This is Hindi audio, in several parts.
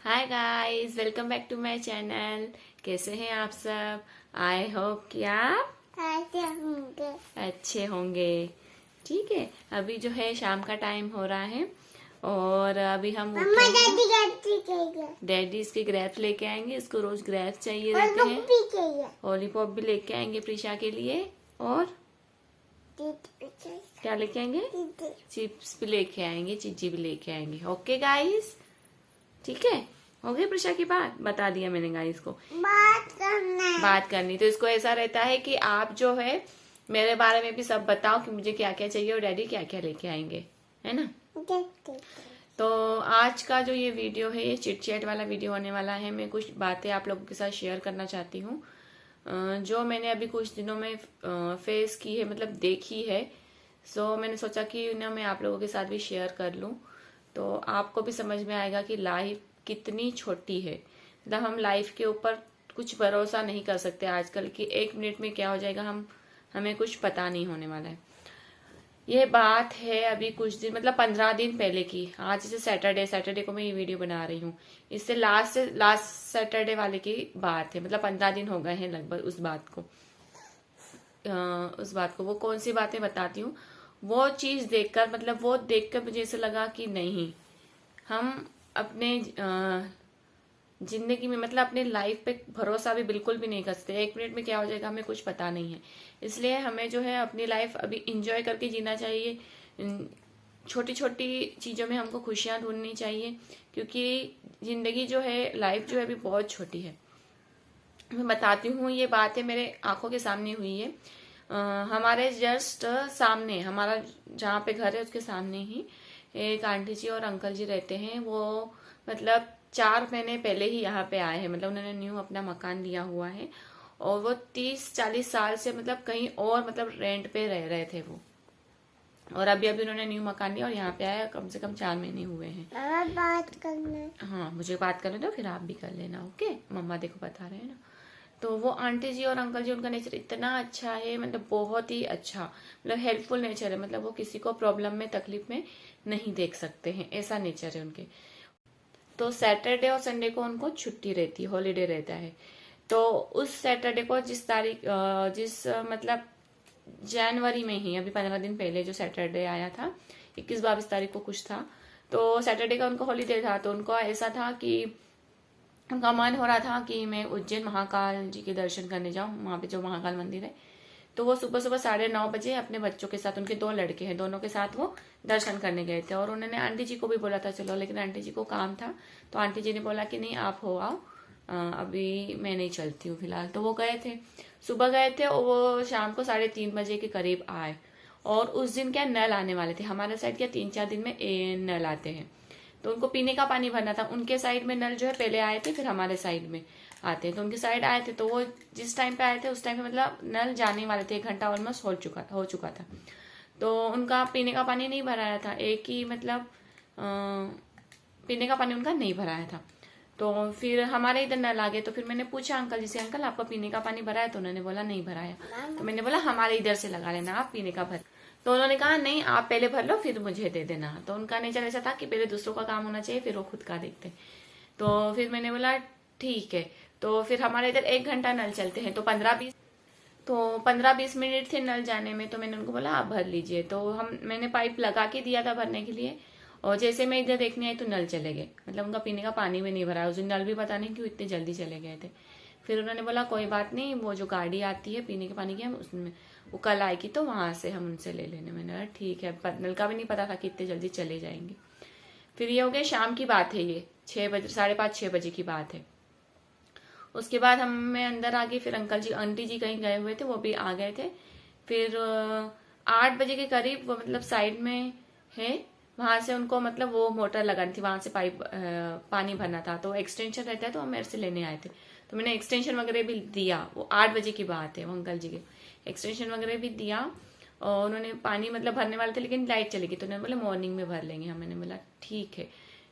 Hi guys, welcome back to my channel. कैसे हैं आप सब? आई होप कि आप अच्छे होंगे। ठीक है, अभी जो है शाम का टाइम हो रहा है और अभी हम डैडी इसके ग्रेप्स लेके आएंगे। इसको रोज ग्रेप्स चाहिए रहते हैं। लॉलीपॉप भी लेके आएंगे प्रीशा के लिए। और क्या लेके आएंगे? चिप्स भी लेके आएंगे, चिज्जी भी लेके आएंगे। ओके गाइस, ठीक है। हो गई प्रीशा की बात, बता दिया मैंने गाइस को। बात करनी तो इसको ऐसा रहता है कि आप जो है मेरे बारे में भी सब बताओ कि मुझे क्या क्या चाहिए और डैडी क्या क्या लेके आएंगे, है ना। तो आज का जो ये वीडियो है ये चिट चैट वाला वीडियो होने वाला है। मैं कुछ बातें आप लोगों के साथ शेयर करना चाहती हूँ जो मैंने अभी कुछ दिनों में फेस की है, मतलब देखी है। सो मैंने सोचा कि ना मैं आप लोगों के साथ भी शेयर कर लूँ तो आपको भी समझ में आएगा कि लाइफ कितनी छोटी है। मतलब हम लाइफ के ऊपर कुछ भरोसा नहीं कर सकते आजकल की। एक मिनट में क्या हो जाएगा हमें कुछ पता नहीं होने वाला है। ये बात है अभी कुछ दिन, मतलब 15 दिन पहले की। आज जैसे सैटरडे को मैं ये वीडियो बना रही हूँ। इससे लास्ट सैटरडे वाले की बात है, मतलब 15 दिन हो गए हैं लगभग उस बात को। वो कौन सी बातें बताती हूँ। वो चीज देखकर, मतलब वो देखकर मुझे ऐसा लगा कि नहीं, हम अपने जिंदगी में, मतलब अपने लाइफ पे भरोसा भी बिल्कुल भी नहीं कर सकते। एक मिनट में क्या हो जाएगा हमें कुछ पता नहीं है। इसलिए हमें जो है अपनी लाइफ अभी इंजॉय करके जीना चाहिए। छोटी छोटी चीजों में हमको खुशियां ढूंढनी चाहिए, क्योंकि जिंदगी जो है, लाइफ जो है अभी बहुत छोटी है। मैं बताती हूँ, ये बातें मेरे आंखों के सामने हुई है। हमारे जस्ट सामने, हमारा जहाँ पे घर है उसके सामने ही एक आंटी जी और अंकल जी रहते हैं। वो मतलब 4 महीने पहले ही यहाँ पे आए हैं। मतलब उन्होंने न्यू अपना मकान लिया हुआ है और वो 30-40 साल से मतलब कहीं और, मतलब रेंट पे रह रहे थे वो। और अभी अभी उन्होंने न्यू मकान लिया और यहाँ पे आया, कम से कम 4 महीने हुए हैं। बात करना। हाँ, मुझे बात करने दो, फिर आप भी कर लेना। ओके, मम्मा देखो बता रहे हैं ना। तो वो आंटी जी और अंकल जी, उनका नेचर इतना अच्छा है, मतलब बहुत ही अच्छा, मतलब हेल्पफुल नेचर है। मतलब वो किसी को प्रॉब्लम में, तकलीफ में नहीं देख सकते हैं, ऐसा नेचर है उनके। तो सैटरडे और संडे को उनको छुट्टी रहती है, हॉलीडे रहता है। तो उस सैटरडे को मतलब जनवरी में ही, अभी 15 दिन पहले जो सैटरडे आया था, 21-22 तारीख को कुछ था। तो सैटरडे का उनको हॉलीडे था। तो उनको ऐसा था कि उनका मन हो रहा था कि मैं उज्जैन महाकाल जी के दर्शन करने जाऊं, वहां पे जो महाकाल मंदिर है। तो वो सुबह सुबह 9:30 अपने बच्चों के साथ, उनके 2 लड़के हैं, दोनों के साथ वो दर्शन करने गए थे। और उन्होंने आंटी जी को भी बोला था चलो, लेकिन आंटी जी को काम था। तो आंटी जी ने बोला कि नहीं, आप हो आओ, अभी मैं नहीं चलती हूँ फिलहाल। तो वो गए थे, सुबह गए थे और वो शाम को 3:30 के करीब आए। और उस दिन क्या नल आने वाले थे हमारे साइड, क्या 3-4 दिन में नल आते हैं। तो उनको पीने का पानी भरना था। उनके साइड में नल जो है पहले आए थे, फिर हमारे साइड में आते हैं। तो उनके साइड आए थे, तो वो जिस टाइम पे आए थे उस टाइम पे मतलब नल जाने वाले थे, 1 घंटा ऑलमोस्ट हो चुका था। तो उनका पीने का पानी नहीं भराया था, एक ही मतलब पीने का पानी उनका नहीं भराया था। तो फिर हमारे इधर नल आ गए। तो फिर मैंने पूछा अंकल जी से, अंकल आपका पीने का पानी भरा है? तो उन्होंने बोला नहीं भराया। तो मैंने बोला हमारे इधर से लगा लेना आप पीने का भर। तो उन्होंने कहा नहीं, आप पहले भर लो फिर मुझे दे देना। तो उनका नेचर ऐसा था कि पहले दूसरों का काम होना चाहिए, फिर वो खुद का देखते। तो फिर मैंने बोला ठीक है। तो फिर हमारे इधर 1 घंटा नल चलते हैं, तो 15-20 मिनट थे नल जाने में। तो मैंने उनको बोला आप भर लीजिए। तो मैंने पाइप लगा के दिया था भरने के लिए। और जैसे मैं इधर देखने आई तो नल चले गए, मतलब उनका पीने का पानी भी नहीं भरा। उस दिन नल भी पता नहीं क्यों इतने जल्दी चले गए थे। फिर उन्होंने बोला कोई बात नहीं, वो जो गाड़ी आती है पीने के पानी की, हम उसमें वो कल आएगी तो वहां से हम उनसे ले लेने। मैंने बोला ठीक है। नल का भी नहीं पता था कि इतने जल्दी चले जाएंगे। फिर ये हो गया, शाम की बात है, ये 6 बजे, 5:30-6 बजे की बात है। उसके बाद मैं अंदर आ गई। फिर अंकल जी आंटी जी कहीं गए हुए थे, वो भी आ गए थे। फिर 8 बजे के करीब वो मतलब साइड में है, वहां से उनको मतलब वो मोटर लगानी थी, वहां से पाइप पानी भरना था। तो एक्सटेंशन रहता है, तो वो मेरे से लेने आए थे। तो मैंने एक्सटेंशन वगैरह भी दिया। वो 8 बजे की बात है, वो अंकल जी के एक्सटेंशन वगैरह भी दिया। और उन्होंने पानी मतलब भरने वाले थे, लेकिन लाइट चली गई। तो उन्होंने बोला मॉर्निंग में भर लेंगे हम। मैंने बोला ठीक है।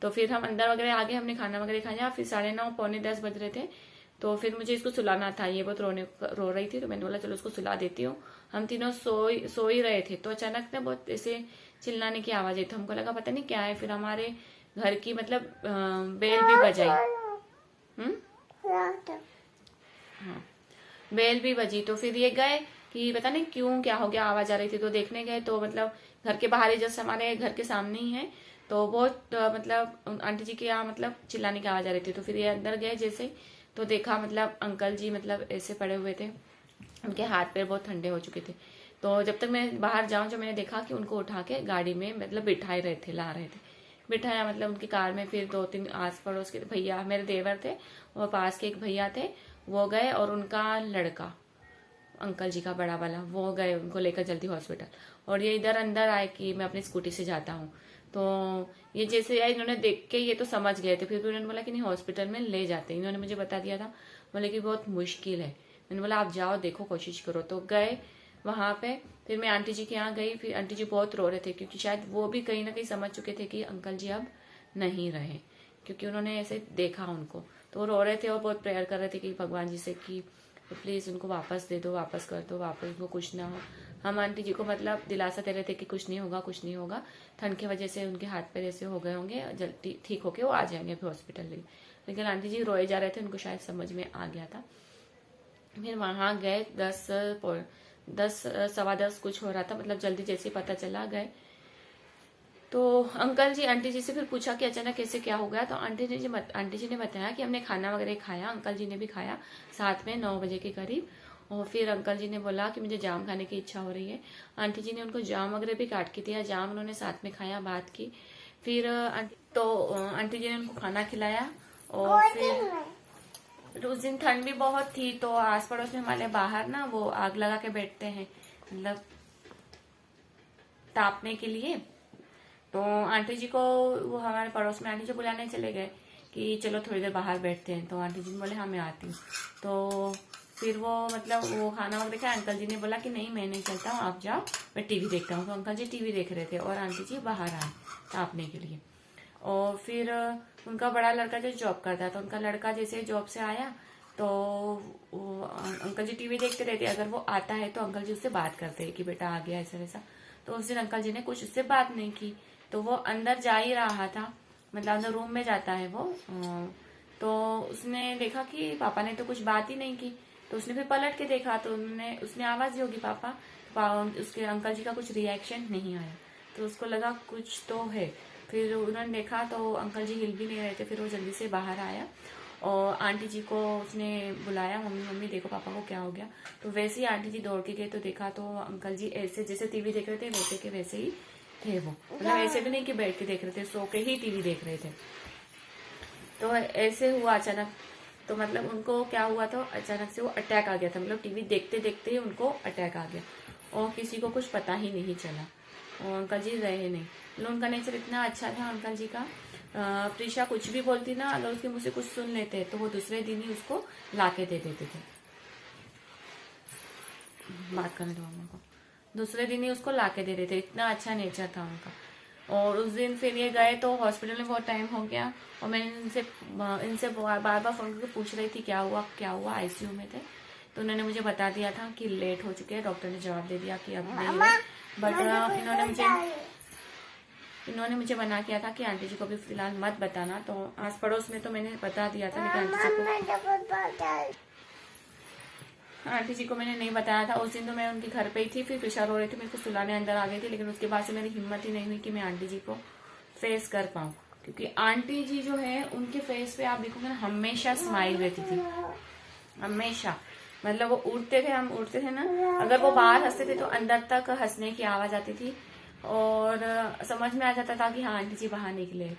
तो फिर हम अंदर वगैरह आ गए, हमने खाना वगैरह खाया। फिर 9:30 पौने 10 बज रहे थे। तो फिर मुझे इसको सुलाना था, ये बहुत रो रही थी। तो मैंने बोला चलो उसको सुला देती हूँ। हम तीनों सो ही रहे थे। तो अचानक ना बहुत ऐसे चिल्लाने की आवाज आई। तो हमको लगा पता नहीं क्या है। फिर हमारे घर की मतलब बेल भी बजाई। हाँ, बेल भी बजी। तो फिर ये गए कि पता नहीं क्यों, क्या हो गया, आवाज आ रही थी, तो देखने गए। तो मतलब घर के बाहर ही, जैसे हमारे घर के सामने ही है, तो बहुत मतलब आंटी जी के यहाँ मतलब चिल्लाने की आवाज आ रही थी। तो फिर ये अंदर गए जैसे, तो देखा मतलब अंकल जी मतलब ऐसे पड़े हुए थे, उनके हाथ पैर बहुत ठंडे हो चुके थे। तो जब तक मैं बाहर जाऊं, जब मैंने देखा कि उनको उठा के गाड़ी में मतलब बिठाए रहे थे, ला रहे थे, बिठाया मतलब उनकी कार में। फिर 2-3 आस पड़ोस के भैया, मेरे देवर थे और पास के एक भैया थे, वो गए, और उनका लड़का अंकल जी का बड़ा वाला, वो गए उनको लेकर जल्दी हॉस्पिटल। और ये इधर अंदर आए कि मैं अपनी स्कूटी से जाता हूँ। तो ये जैसे आए, इन्होंने देख के ये तो समझ गए थे। फिर भी उन्होंने बोला कि नहीं, हॉस्पिटल में ले जाते। इन्होंने मुझे बता दिया था, बोले कि बहुत मुश्किल है। मैंने बोला आप जाओ, देखो, कोशिश करो। तो गए वहां पे। फिर मैं आंटी जी के यहाँ गई। फिर आंटी जी बहुत रो रहे थे, क्योंकि शायद वो भी कहीं ना कहीं समझ चुके थे कि अंकल जी अब नहीं रहे, क्योंकि उन्होंने ऐसे देखा उनको। तो वो रो रहे थे और बहुत प्रेयर कर रहे थे कि भगवान जी से कि प्लीज उनको वापस दे दो, वापस कर दो, वापस उनको कुछ ना हो। हम आंटी जी को मतलब दिलासा दे रहे थे कि कुछ नहीं होगा, कुछ नहीं होगा। ठंड की वजह से उनके हाथ पैर ऐसे हो गए होंगे, जल्दी ठीक होके वो आ जाएंगे अभी हॉस्पिटल में। लेकिन आंटी जी रोए जा रहे थे, उनको शायद समझ में आ गया था। फिर वहां गए, 10 10 सवा 10 कुछ हो रहा था, मतलब जल्दी जैसे पता चला गए। तो अंकल जी आंटी जी से फिर पूछा कि अचानक कैसे क्या हो गया। तो आंटी जी ने बताया कि हमने खाना वगैरह खाया, अंकल जी ने भी खाया साथ में 9 बजे के करीब। और फिर अंकल जी ने बोला कि मुझे जाम खाने की इच्छा हो रही है। आंटी जी ने उनको जाम वगैरह भी काट के दिया, जाम उन्होंने साथ में खाया, बात की। फिर आंटी जी ने उनको खाना खिलाया। और फिर उस दिन ठंड भी बहुत थी, तो आस पड़ोस में हमारे बाहर ना वो आग लगा के बैठते हैं, मतलब तापने के लिए। तो आंटी जी को, वो हमारे पड़ोस में आंटी जी बुलाने चले गए कि चलो थोड़ी देर बाहर बैठते हैं। तो आंटी जी ने बोले हाँ मैं आती हूँ। तो फिर वो मतलब वो खाना वगैरह देखा। अंकल जी ने बोला कि नहीं मैं नहीं चलता हूँ, आप जाओ, मैं टीवी देखता हूँ। तो अंकल जी टीवी देख रहे थे और आंटी जी बाहर आए तापने के लिए। और फिर उनका बड़ा लड़का जो जॉब करता था, उनका लड़का जैसे जॉब से आया, तो वो अंकल जी टीवी देखते रहते। अगर वो आता है तो अंकल जी उससे बात करते हैं कि बेटा आ गया, ऐसा वैसा। तो उस दिन अंकल जी ने कुछ उससे बात नहीं की। तो वो अंदर जा ही रहा था, मतलब अंदर रूम में जाता है वो। तो उसने देखा कि पापा ने तो कुछ बात ही नहीं की। तो उसने फिर पलट के देखा, तो उसने आवाज दी होगी पापा। उसके अंकल जी का कुछ रिएक्शन नहीं आया। तो उसको लगा कुछ तो है। फिर उन्होंने देखा तो अंकल जी हिल भी नहीं रहे थे। फिर वो जल्दी से बाहर आया और आंटी जी को उसने बुलाया, मम्मी मम्मी देखो पापा को क्या हो गया। तो वैसे ही आंटी जी दौड़ के गए, तो देखा तो अंकल जी ऐसे जैसे टीवी देख रहे थे वैसे के वैसे ही थे वो, मतलब ऐसे भी नहीं कि बैठ के देख रहे थे, सो के ही टीवी देख रहे थे। तो ऐसे हुआ अचानक। तो मतलब उनको क्या हुआ, तो अचानक से वो अटैक आ गया था, मतलब टीवी देखते देखते ही उनको अटैक आ गया और किसी को कुछ पता ही नहीं चला। और अंकल जी रहे नहीं, मतलब उनका नेचर इतना अच्छा था अंकल जी का। प्रीशा कुछ भी बोलती ना, अगर उसके मुझसे कुछ सुन लेते तो वो दूसरे दिन ही उसको लाके दे देते थे। बात करने दो अम्मा को। दूसरे दिन ही उसको लाके दे देते, इतना अच्छा नेचर था उनका। और उस दिन फिर ये गए तो हॉस्पिटल में बहुत टाइम हो गया। और मैंने इनसे बार बार फोन करके पूछ रही थी क्या हुआ क्या हुआ, आईसीयू में थे। तो उन्होंने मुझे बता दिया था कि लेट हो चुके हैं, डॉक्टर ने जवाब दे दिया कि अब नहीं है। बट इन्होंने मुझे मना किया था कि आंटी जी को भी फिलहाल मत बताना। तो आस पड़ोस में तो मैंने बता दिया था, लेकिन आंटी जी को मैंने नहीं बताया था। उस दिन तो मैं उनके घर पे ही थी। फिर प्रेशर हो रही थी, मेरे को सुलाने अंदर आ गई थी। लेकिन उसके बाद से मेरी हिम्मत ही नहीं हुई कि मैं आंटी जी को फेस कर पाऊँ, क्योंकि आंटी जी जो है उनके फेस पे आप देखोगे ना हमेशा स्माइल रहती थी, हमेशा। मतलब वो उड़ते थे, हम उड़ते थे ना, अगर वो बाहर हंसते थे तो अंदर तक हंसने की आवाज आती थी और समझ में आ जाता था कि हाँ आंटी जी बाहर निकले।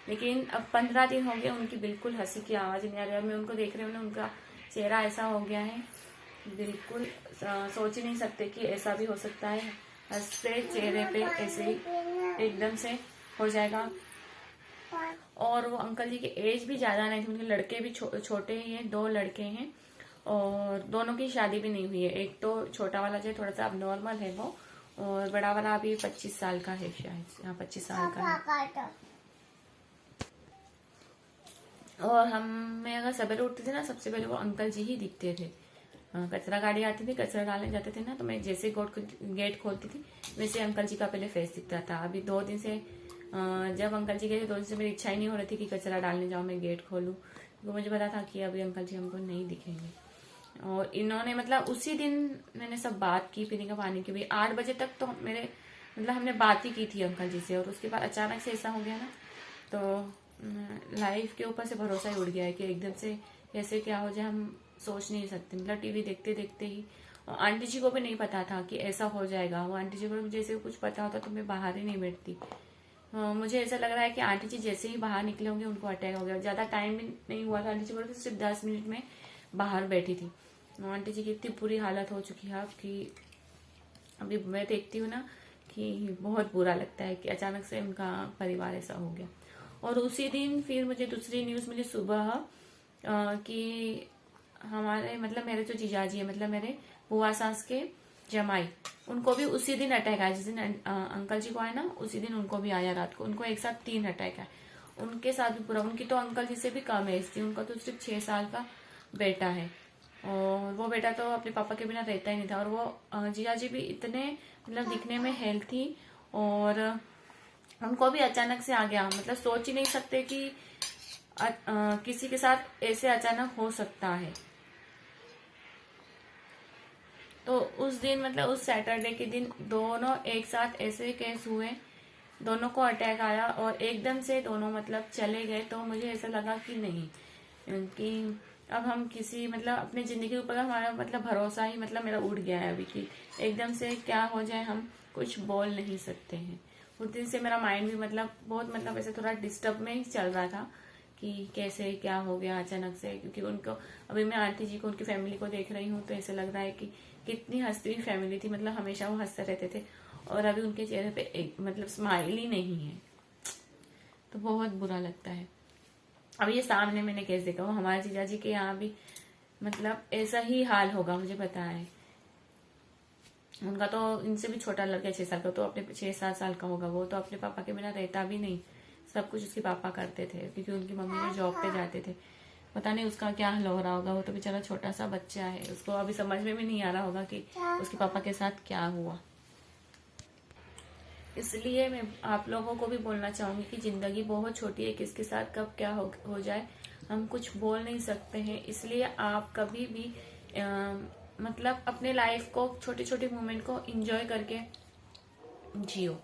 लेकिन अब 15 दिन हो गए, उनकी बिल्कुल हंसी की आवाज नहीं आ रही। मैं उनको देख रही हूँ ना, उनका चेहरा ऐसा हो गया है, बिल्कुल सोच ही नहीं सकते कि ऐसा भी हो सकता है। हंसते चेहरे पे ऐसे ही एकदम से हो जाएगा। और वो अंकल जी की एज भी ज्यादा नहीं थी, उनके लड़के भी छोटे ही हैं, 2 लड़के हैं और दोनों की शादी भी नहीं हुई है। एक तो छोटा वाला जो थोड़ा सा अब नॉर्मल है वो, और बड़ा वाला अभी 25 साल का है, शायद यहाँ 25 साल का है। और मैं अगर सवेरे उठती थी ना, सबसे पहले वो अंकल जी ही दिखते थे। कचरा गाड़ी आती थी, कचरा डालने जाते थे ना, तो मैं जैसे गेट खोलती थी वैसे अंकल जी का पहले फेस दिखता था। अभी 2 दिन से जब अंकल जी गए थे तो उससे मेरी इच्छा ही नहीं हो रही थी कि कचरा डालने जाऊँ, मैं गेट खोलूँ, क्योंकि मुझे पता था कि अभी अंकल जी हमको नहीं दिखेंगे। और इन्होंने मतलब उसी दिन मैंने सब बात की, पीने का पानी की भी। 8 बजे तक तो मेरे मतलब हमने बात ही की थी अंकल जी से, और उसके बाद अचानक से ऐसा हो गया ना, तो लाइफ के ऊपर से भरोसा ही उड़ गया है कि एकदम से कैसे क्या हो जाए हम सोच नहीं सकते। मतलब टीवी देखते देखते ही, और आंटी जी को भी नहीं पता था कि ऐसा हो जाएगा। वो आंटी जी को जैसे कुछ पता होता तो मैं बाहर ही नहीं बैठती। मुझे ऐसा लग रहा है कि आंटी जी जैसे ही बाहर निकले होंगे उनको अटैक हो गया। ज्यादा टाइम भी नहीं हुआ था आंटी जी को, सिर्फ 10 मिनट में बाहर बैठी थी। आंटी जी की इतनी बुरी हालत हो चुकी है कि अभी मैं देखती हूँ ना कि बहुत बुरा लगता है कि अचानक से उनका परिवार ऐसा हो गया। और उसी दिन फिर मुझे दूसरी न्यूज मिली सुबह कि हमारे मतलब मेरे जो जीजाजी है, मतलब मेरे बुआ सास के जमाई, उनको भी उसी दिन अटैक आया। जिस दिन अंकल जी को आया ना, उसी दिन उनको भी आया रात को। उनको एक साथ 3 अटैक आए। उनके साथ भी पूरा, उनकी तो अंकल जी से भी कम एज थी, उनका तो सिर्फ 6 साल का बेटा है। और वो बेटा तो अपने पापा के बिना रहता ही नहीं था। और वो जीजाजी भी इतने मतलब दिखने में हेल्थी, और उनको भी अचानक से आ गया। मतलब सोच ही नहीं सकते कि किसी के साथ ऐसे अचानक हो सकता है। तो उस दिन मतलब उस सैटरडे के दिन दोनों एक साथ ऐसे केस हुए, दोनों को अटैक आया और एकदम से दोनों मतलब चले गए। तो मुझे ऐसा लगा कि नहीं, कि अब हम किसी मतलब अपनी जिंदगी के ऊपर हमारा मतलब भरोसा ही मतलब मेरा उड़ गया है अभी, कि एकदम से क्या हो जाए हम कुछ बोल नहीं सकते हैं। उस दिन से मेरा माइंड भी मतलब बहुत मतलब ऐसे थोड़ा डिस्टर्ब में ही चल रहा था कि कैसे क्या हो गया अचानक से। क्योंकि उनको अभी मैं आंटी जी को, उनकी फैमिली को देख रही हूँ तो ऐसे लग रहा है कि कितनी हंसती हुई फैमिली थी। मतलब हमेशा वो हंसते रहते थे, और अभी उनके चेहरे पे एक मतलब स्माइल ही नहीं है। तो बहुत बुरा लगता है। अब ये सामने मैंने केस देखा, वो हमारे जीजा जी के यहाँ भी मतलब ऐसा ही हाल होगा, मुझे पता है। उनका तो इनसे भी छोटा लड़का है 6 साल का, तो अपने 6-7 साल का होगा। वो तो अपने पापा के बिना रहता भी नहीं, सब कुछ उसके पापा करते थे, क्योंकि उनकी मम्मी जो जॉब पे जाते थे। पता नहीं उसका क्या हाल हो रहा होगा। वो तो बेचारा छोटा सा बच्चा है, उसको अभी समझ में भी नहीं आ रहा होगा कि उसके पापा के साथ क्या हुआ। इसलिए मैं आप लोगों को भी बोलना चाहूंगी कि जिंदगी बहुत छोटी है, किसके साथ कब क्या हो जाए हम कुछ बोल नहीं सकते हैं। इसलिए आप कभी भी मतलब अपने लाइफ को, छोटे छोटे मोमेंट को एंजॉय करके जियो,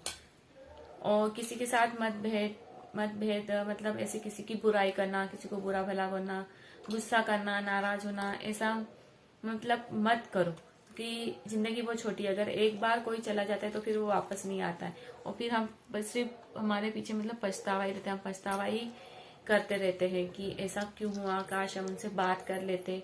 और किसी के साथ मतभेद मतलब ऐसे किसी की बुराई करना, किसी को बुरा भला करना, गुस्सा करना, नाराज होना, ऐसा मतलब मत करो। कि जिंदगी बहुत छोटी है, अगर एक बार कोई चला जाता है तो फिर वो वापस नहीं आता है, और फिर हम बस सिर्फ हमारे पीछे मतलब पछतावा ही रहता है। हम पछतावा ही करते रहते हैं कि ऐसा क्यों हुआ, काश हम उनसे बात कर लेते।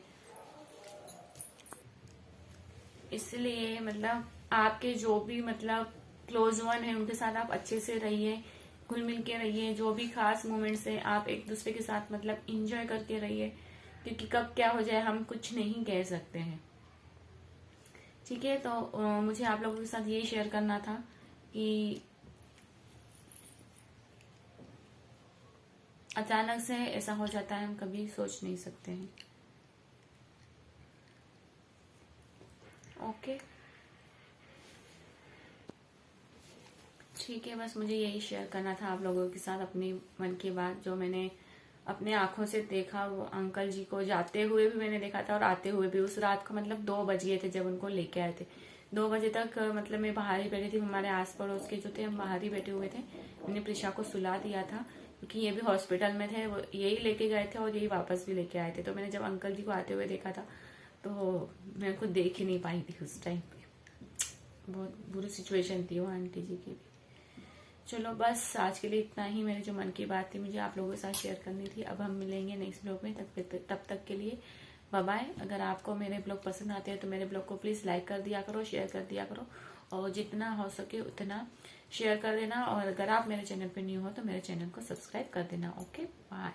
इसलिए मतलब आपके जो भी मतलब क्लोज वन है उनके साथ आप अच्छे से रहिए, घुल मिल के रहिए। जो भी खास मोमेंट्स है आप एक दूसरे के साथ मतलब इंजॉय करके रहिए, क्योंकि कब क्या हो जाए हम कुछ नहीं कह सकते हैं। ठीक है, तो मुझे आप लोगों के साथ यही शेयर करना था कि अचानक से ऐसा हो जाता है, हम कभी सोच नहीं सकते हैं। ओके, ठीक है, बस मुझे यही शेयर करना था आप लोगों के साथ अपनी मन की बात, जो मैंने अपने आंखों से देखा। वो अंकल जी को जाते हुए भी मैंने देखा था और आते हुए भी। उस रात को मतलब 2 बज गए थे जब उनको लेके आए थे। 2 बजे तक मतलब मैं बाहर ही बैठी थी, हमारे आस पड़ोस के जो थे हम बाहर ही बैठे हुए थे। मैंने प्रिशा को सुला दिया था, क्योंकि ये भी हॉस्पिटल में थे। वो यही लेके गए थे और यही वापस भी लेके आए थे। तो मैंने जब अंकल जी को आते हुए देखा था तो मैं खुद देख ही नहीं पाई थी उस टाइम पे। बहुत बुरी सिचुएशन थी वो आंटी जी की भी। चलो बस आज के लिए इतना ही, मेरे जो मन की बात थी मुझे आप लोगों के साथ शेयर करनी थी। अब हम मिलेंगे नेक्स्ट ब्लॉग में, तब तक के लिए बाय बाय। अगर आपको मेरे ब्लॉग पसंद आते हैं तो मेरे ब्लॉग को प्लीज़ लाइक कर दिया करो, शेयर कर दिया करो, और जितना हो सके उतना शेयर कर देना। और अगर आप मेरे चैनल पे न्यू हो तो मेरे चैनल को सब्सक्राइब कर देना। Okay, bye.